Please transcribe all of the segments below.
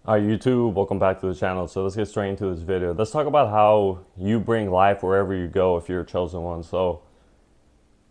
Alright, YouTube, welcome back to the channel. So let's get straight into this video. Let's talk about how you bring life wherever you go if you're a chosen one. So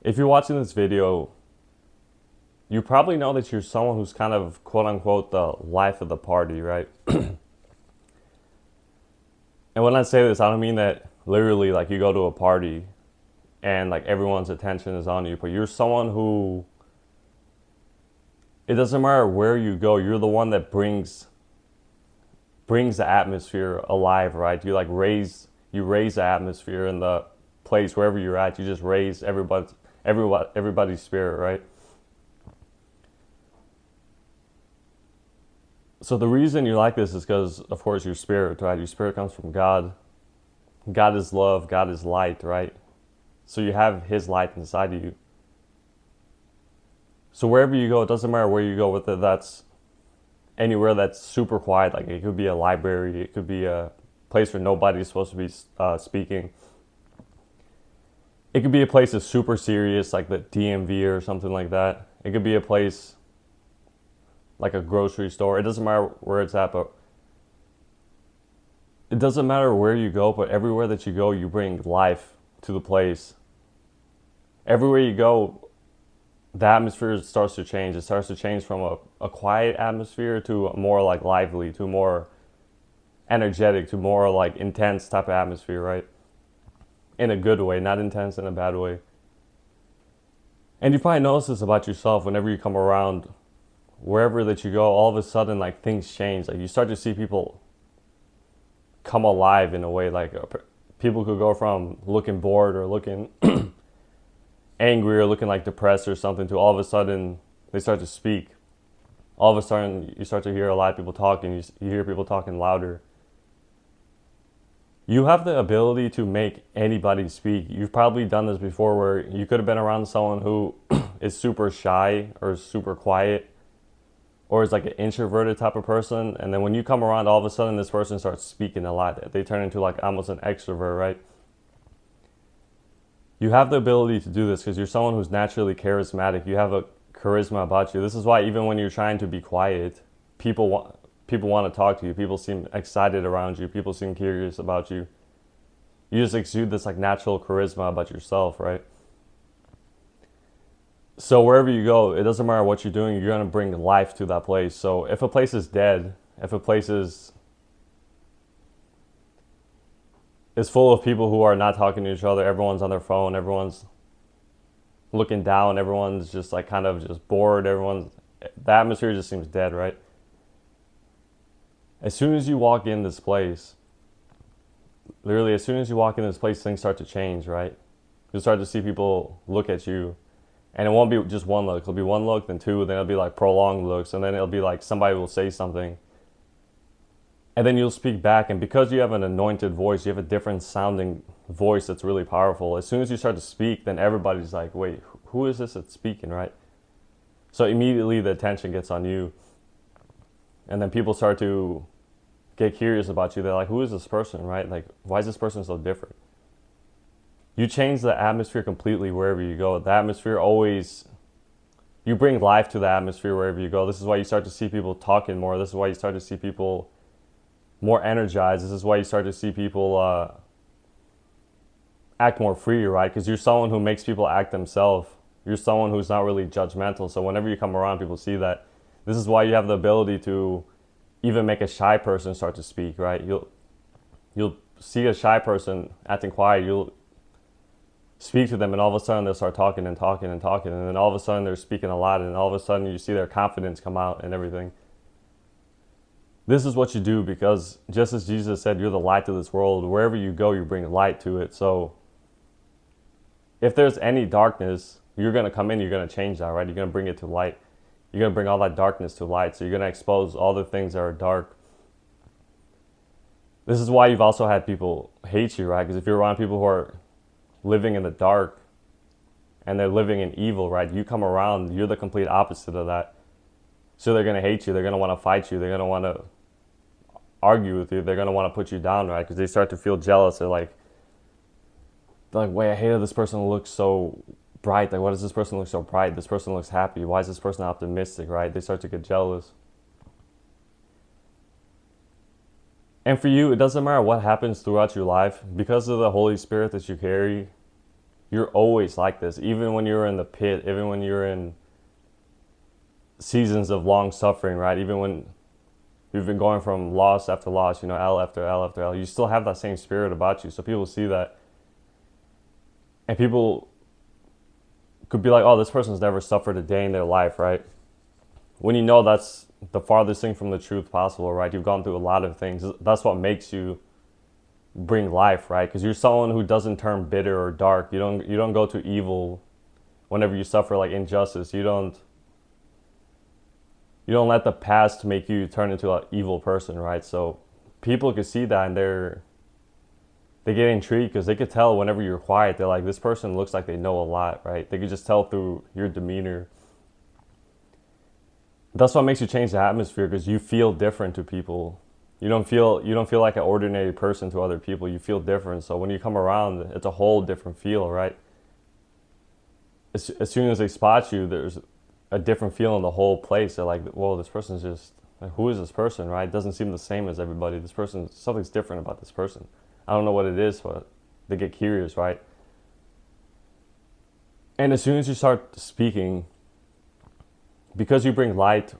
if you're watching this video, you probably know that you're someone who's kind of quote unquote the life of the party, right? And when I say this, I don't mean that literally like you go to a party and like everyone's attention is on you, but you're someone who, it doesn't matter where you go, you're the one that brings the atmosphere alive, right? You raise the atmosphere in the place wherever you're at. You just raise everybody's spirit, right? So the reason you like this is because, of course, your spirit, right? Your spirit comes from God. God is love. God is light, right? So you have His light inside of you. So wherever you go, it doesn't matter where you go, whether that's anywhere that's super quiet, like it could be a library, it could be a place where nobody's supposed to be speaking. It could be a place that's super serious, like the DMV or something like that. It could be a place like a grocery store. It doesn't matter where it's at, but it doesn't matter where you go, but everywhere that you go, you bring life to the place. Everywhere you go, the atmosphere starts to change. It starts to change from a quiet atmosphere to a more like lively, to more energetic, to more like intense type of atmosphere, right? In a good way, not intense in a bad way. And you probably notice this about yourself whenever you come around, wherever that you go, all of a sudden like things change. Like you start to see people come alive in a way. Like people could go from looking bored or looking angry or looking like depressed or something to all of a sudden they start to speak. All of a sudden you start to hear a lot of people talking. You hear people talking louder. You have the ability to make anybody speak. You've probably done this before where you could have been around someone who is super shy or super quiet or is like an introverted type of person, and then when you come around, all of a sudden this person starts speaking a lot. They turn into like almost an extrovert, right? You have the ability to do this because you're someone who's naturally charismatic. You have a charisma about you. This is why even when you're trying to be quiet, people want to talk to you. People seem excited around you. People seem curious about you. You just exude this like natural charisma about yourself, right? So wherever you go, it doesn't matter what you're doing, you're going to bring life to that place. So if a place is dead, if a place is full of people who are not talking to each other, everyone's on their phone, everyone's looking down, everyone's just like kind of just bored, the atmosphere just seems dead, right? As soon as you walk in this place, literally as soon as you walk in this place, things start to change, right? You'll start to see people look at you, and it won't be just one look. It'll be one look, then two, then it'll be like prolonged looks, and then it'll be like somebody will say something, and then you'll speak back. And because you have an anointed voice, you have a different sounding voice that's really powerful. As soon as you start to speak, then everybody's like, wait, who is this that's speaking, right? So immediately the attention gets on you, and then people start to get curious about you. They're like, who is this person, right? Like, why is this person so different? You change the atmosphere completely wherever you go. The atmosphere always, you bring life to the atmosphere wherever you go. This is why you start to see people talking more. This is why you start to see people more energized. This is why you start to see people act more free, right? Because you're someone who makes people act themselves. You're someone who's not really judgmental. So whenever you come around, people see that. This is why you have the ability to even make a shy person start to speak, right? You'll see a shy person acting quiet. You'll speak to them, and all of a sudden they'll start talking and talking and talking, and then all of a sudden they're speaking a lot, and all of a sudden you see their confidence come out and everything. This is what you do because just as Jesus said, you're the light of this world. Wherever you go, you bring light to it. So if there's any darkness, you're going to come in, you're going to change that, right? You're going to bring it to light. You're going to bring all that darkness to light. So you're going to expose all the things that are dark. This is why you've also had people hate you, right? Because if you're around people who are living in the dark and they're living in evil, right? You come around, you're the complete opposite of that. So they're going to hate you. They're going to want to fight you. They're going to want to argue with you. They're going to want to put you down, right? Because they start to feel jealous. They're like, wait, I hated this person who looks so bright. Like, why does this person look so bright? This person looks happy. Why is this person optimistic, right? They start to get jealous. And for you, it doesn't matter what happens throughout your life, because of the Holy Spirit that you carry, you're always like this. Even when you're in the pit, even when you're in seasons of long suffering, right? Even when you've been going from loss after loss, L after L after L, you still have that same spirit about you. So people see that, and people could be like, oh, this person's never suffered a day in their life, right? When you know that's the farthest thing from the truth possible, right? You've gone through a lot of things. That's what makes you bring life, right? Because you're someone who doesn't turn bitter or dark. You don't go to evil whenever you suffer like injustice. You don't let the past make you turn into an evil person, right? So people could see that, and they get intrigued because they could tell whenever you're quiet. They're like, this person looks like they know a lot, right? They could just tell through your demeanor. That's what makes you change the atmosphere, because you feel different to people. You don't feel like an ordinary person to other people. You feel different. So when you come around, it's a whole different feel, right? As soon as they spot you, there's a different feel in the whole place. They're like, whoa, this person's just, like, who is this person, right? It doesn't seem the same as everybody. This person, something's different about this person. I don't know what it is, but they get curious, right? And as soon as you start speaking, because you bring light,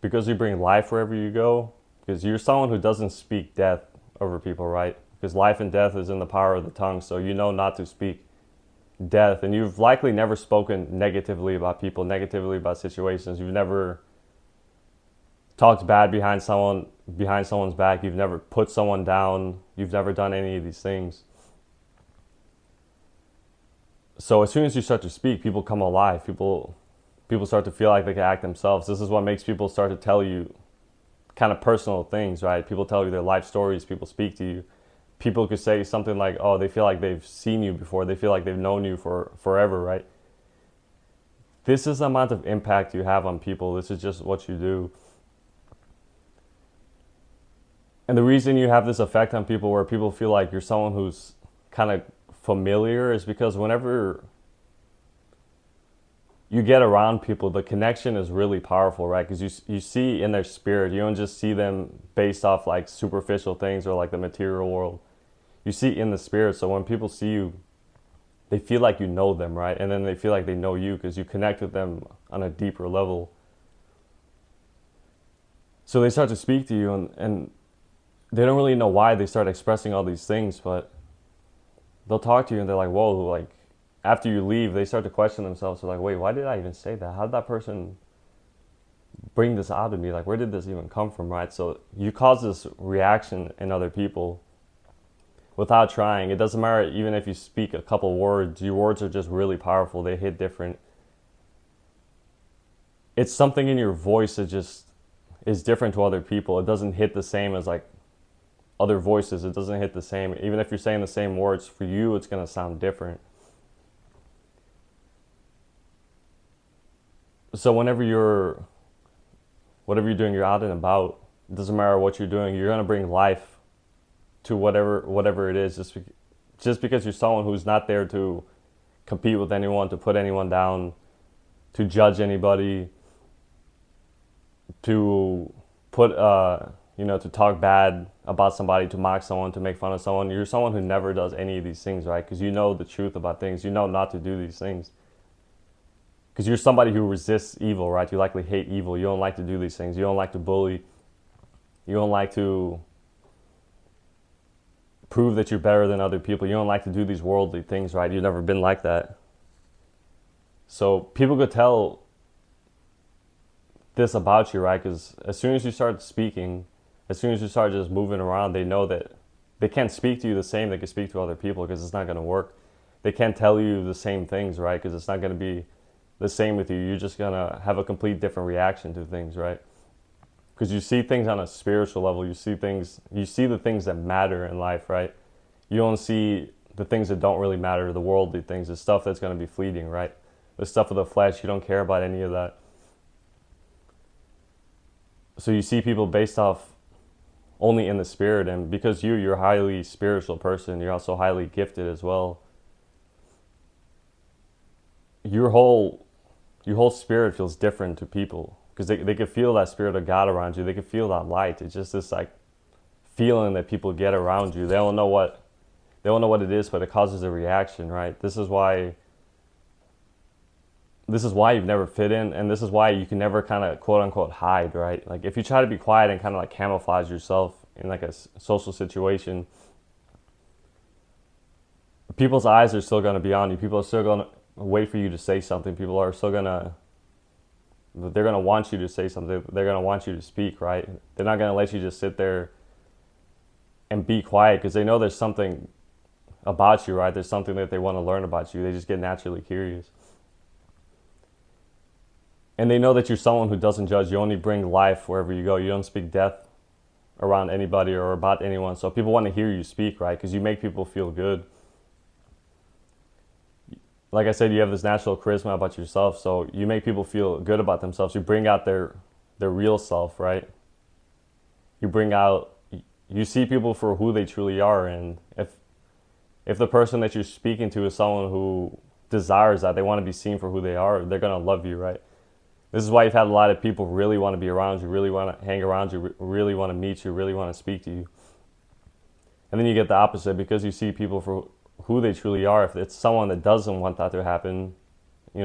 because you bring life wherever you go, because you're someone who doesn't speak death over people, right? Because life and death is in the power of the tongue, so you know not to speak death. And you've likely never spoken negatively about people, negatively about situations. You've never talked bad behind someone's back. You've never put someone down. You've never done any of these things. So as soon as you start to speak, people come alive. People start to feel like they can act themselves. This is what makes people start to tell you kind of personal things, right? People tell you their life stories. People speak to you. People could say something like, oh, they feel like they've seen you before. They feel like they've known you for forever, right? This is the amount of impact you have on people. This is just what you do. And the reason you have this effect on people where people feel like you're someone who's kind of familiar is because whenever you get around people, the connection is really powerful, right? Because you see in their spirit. You don't just see them based off like superficial things or like the material world. You see in the spirit. So when people see you, they feel like you know them, right? And then they feel like they know you because you connect with them on a deeper level. So they start to speak to you, and they don't really know why they start expressing all these things, but they'll talk to you and they're like, whoa, like after you leave, they start to question themselves. They're like, wait, why did I even say that? How did that person bring this out of me? Like, where did this even come from, right? So you cause this reaction in other people without trying. It doesn't matter even if you speak a couple words. Your words are just really powerful. They hit different. It's something in your voice that just is different to other people. It doesn't hit the same as like other voices. It doesn't hit the same. Even if you're saying the same words, for you, it's going to sound different. So whenever you're doing, you're out and about, it doesn't matter what you're doing, you're going to bring life to whatever it is, just because you're someone who's not there to compete with anyone, to put anyone down, to judge anybody, to put to talk bad about somebody, to mock someone, to make fun of someone. You're someone who never does any of these things, right? Because you know the truth about things. You know not to do these things. Because you're somebody who resists evil, right? You likely hate evil. You don't like to do these things. You don't like to bully. You don't like to prove that you're better than other people. You don't like to do these worldly things, right? You've never been like that. So people could tell this about you, right? Because as soon as you start speaking, as soon as you start just moving around, they know that they can't speak to you the same they can speak to other people, because it's not going to work. They can't tell you the same things, right? Because it's not going to be the same with you. You're just going to have a complete different reaction to things, right? Because you see things on a spiritual level. You see the things that matter in life, right? You don't see the things that don't really matter, the worldly things, the stuff that's going to be fleeting, right? The stuff of the flesh. You don't care about any of that. So you see people based off only in the spirit, and because you're a highly spiritual person, you're also highly gifted as well. Your whole spirit feels different to people, because they can feel that spirit of God around you. They can feel that light. It's just this like feeling that people get around you. They don't know what it is, but it causes a reaction, right? This is why you've never fit in, and this is why you can never kind of quote unquote hide, right? Like if you try to be quiet and kind of like camouflage yourself in like a social situation, people's eyes are still going to be on you. People are still going to wait for you to say something. People are still going to, they're going to want you to say something. They're going to want you to speak, right? They're not going to let you just sit there and be quiet because they know there's something about you, right? There's something that they want to learn about you. They just get naturally curious. And they know that you're someone who doesn't judge. You only bring life wherever you go. You don't speak death around anybody or about anyone. So people want to hear you speak, right? Because you make people feel good. Like I said, you have this natural charisma about yourself. So you make people feel good about themselves. You bring out their real self, right? You see people for who they truly are. And if the person that you're speaking to is someone who desires that, they want to be seen for who they are, they're going to love you, right? This is why you've had a lot of people really want to be around you, really want to hang around you, really want to meet you, really want to speak to you. And then you get the opposite because you see people for who they truly are. If it's someone that doesn't want that to happen,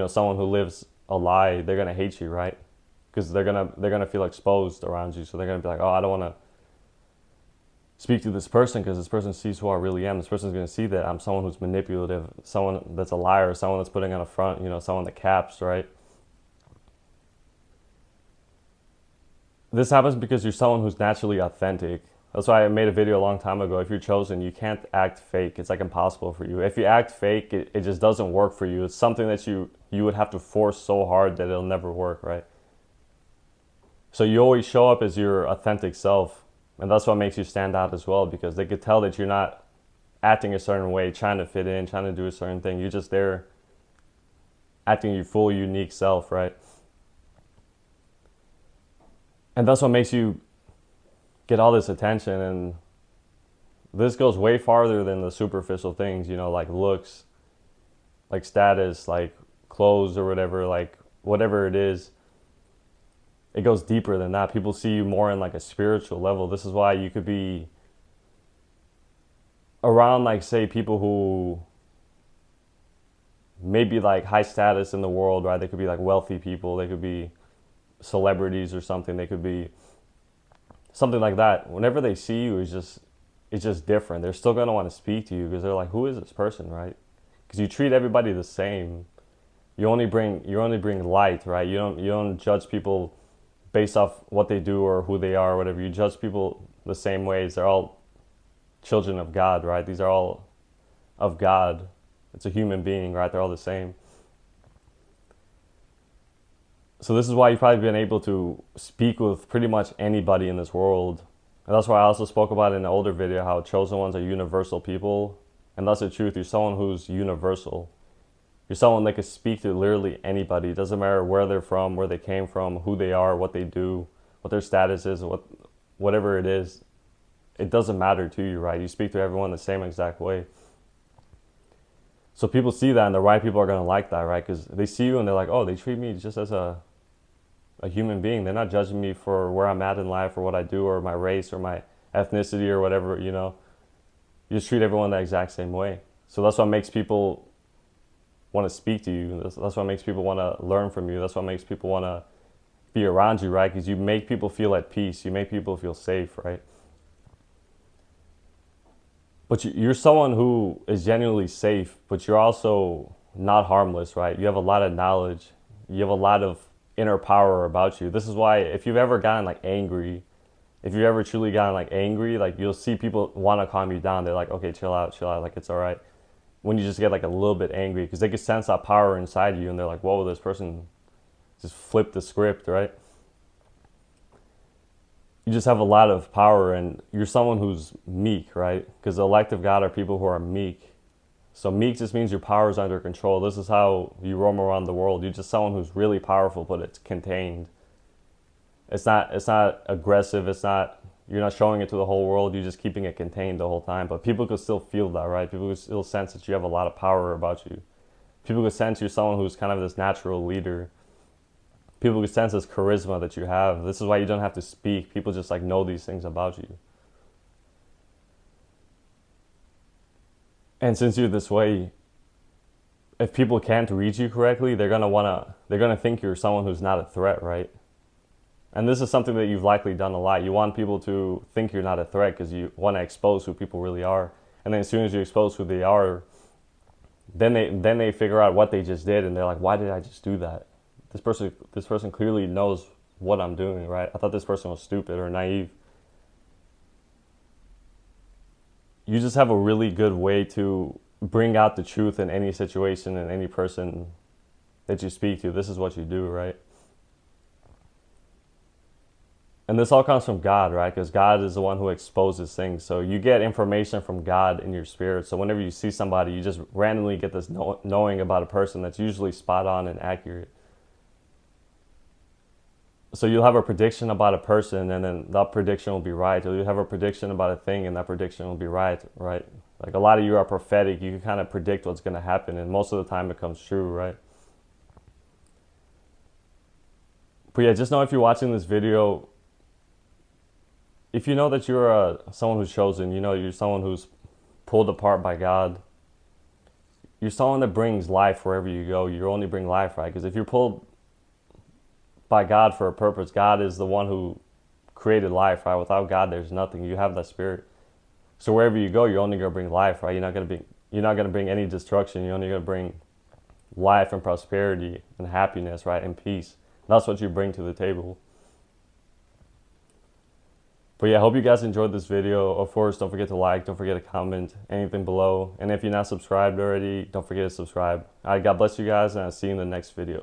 someone who lives a lie, they're going to hate you, right? Because they're going to feel exposed around you. So they're going to be like, oh, I don't want to speak to this person because this person sees who I really am. This person's going to see that I'm someone who's manipulative, someone that's a liar, someone that's putting on a front, someone that caps, right? This happens because you're someone who's naturally authentic. That's why I made a video a long time ago. If you're chosen, you can't act fake. It's like impossible for you. If you act fake, it just doesn't work for you. It's something that you would have to force so hard that it'll never work, right? So you always show up as your authentic self. And that's what makes you stand out as well, because they could tell that you're not acting a certain way, trying to fit in, trying to do a certain thing. You're just there acting your full, unique self, right? And that's what makes you get all this attention. And this goes way farther than the superficial things, like looks, like status, like clothes or whatever, like whatever it is. It goes deeper than that. People see you more in like a spiritual level. This is why you could be around, like, say, people who may be like high status in the world, right? They could be like wealthy people. They could be celebrities or something. They could be something like that. Whenever they see you, it's just different. They're still going to want to speak to you because they're like, who is this person, right? Because you treat everybody the same. You only bring light, right? You don't judge people based off what they do or who they are or whatever. You judge people the same ways. They're all children of God, right? These are all of God. It's a human being, right? They're all the same. So this is why you've probably been able to speak with pretty much anybody in this world. And that's why I also spoke about in an older video how chosen ones are universal people. And that's the truth. You're someone who's universal. You're someone that can speak to literally anybody. It doesn't matter where they're from, where they came from, who they are, what they do, what their status is, whatever it is. It doesn't matter to you, right? You speak to everyone the same exact way. So people see that, and the right people are going to like that, right? Because they see you and they're like, oh, they treat me just as a human being. They're not judging me for where I'm at in life or what I do or my race or my ethnicity or whatever, You just treat everyone the exact same way. So that's what makes people want to speak to you. That's what makes people want to learn from you. That's what makes people want to be around you, right? Because you make people feel at peace. You make people feel safe, right? But you're someone who is genuinely safe, but you're also not harmless, right? You have a lot of knowledge. You have a lot of inner power about you. This is why if you've ever gotten like angry, if you've ever truly gotten like angry, like you'll see people want to calm you down. They're like, okay, chill out, like it's all right. When you just get like a little bit angry, because they can sense that power inside you and they're like, whoa, this person just flipped the script, right? You just have a lot of power, and you're someone who's meek, right? Because the elect of God are people who are meek. So meek just means your power is under control. This is how you roam around the world. You're just someone who's really powerful, but it's contained. It's not aggressive. You're not showing it to the whole world. You're just keeping it contained the whole time. But people could still feel that, right? People could still sense that you have a lot of power about you. People could sense you're someone who's kind of this natural leader. People could sense this charisma that you have. This is why you don't have to speak. People just like know these things about you. And since you're this way, if people can't read you correctly, they're gonna think you're someone who's not a threat, right? And this is something that you've likely done a lot. You want people to think you're not a threat because you want to expose who people really are. And then as soon as you expose who they are, then they figure out what they just did, and they're like, why did I just do that? This person clearly knows what I'm doing, right? I thought this person was stupid or naive. You just have a really good way to bring out the truth in any situation and any person that you speak to. This is what you do, right? And this all comes from God, right? Because God is the one who exposes things. So you get information from God in your spirit. So whenever you see somebody, you just randomly get this knowing about a person that's usually spot on and accurate. So you'll have a prediction about a person, and then that prediction will be right. Or you'll have a prediction about a thing, and that prediction will be right, right? Like a lot of you are prophetic. You can kind of predict what's going to happen, and most of the time it comes true, right? But yeah, just know if you're watching this video, if you know that you're someone who's chosen, you know you're someone who's pulled apart by God, you're someone that brings life wherever you go. You only bring life, right? Because if you're pulled by God for a purpose, God is the one who created life, right? Without God, there's nothing. You have that spirit. So wherever you go, you're only gonna bring life, right? You're not gonna bring any destruction. You're only gonna bring life and prosperity and happiness, right? And peace. That's what you bring to the table. But yeah, I hope you guys enjoyed this video. Of course, don't forget to like, don't forget to comment, anything below. And if you're not subscribed already, don't forget to subscribe. All right, God bless you guys, and I'll see you in the next video.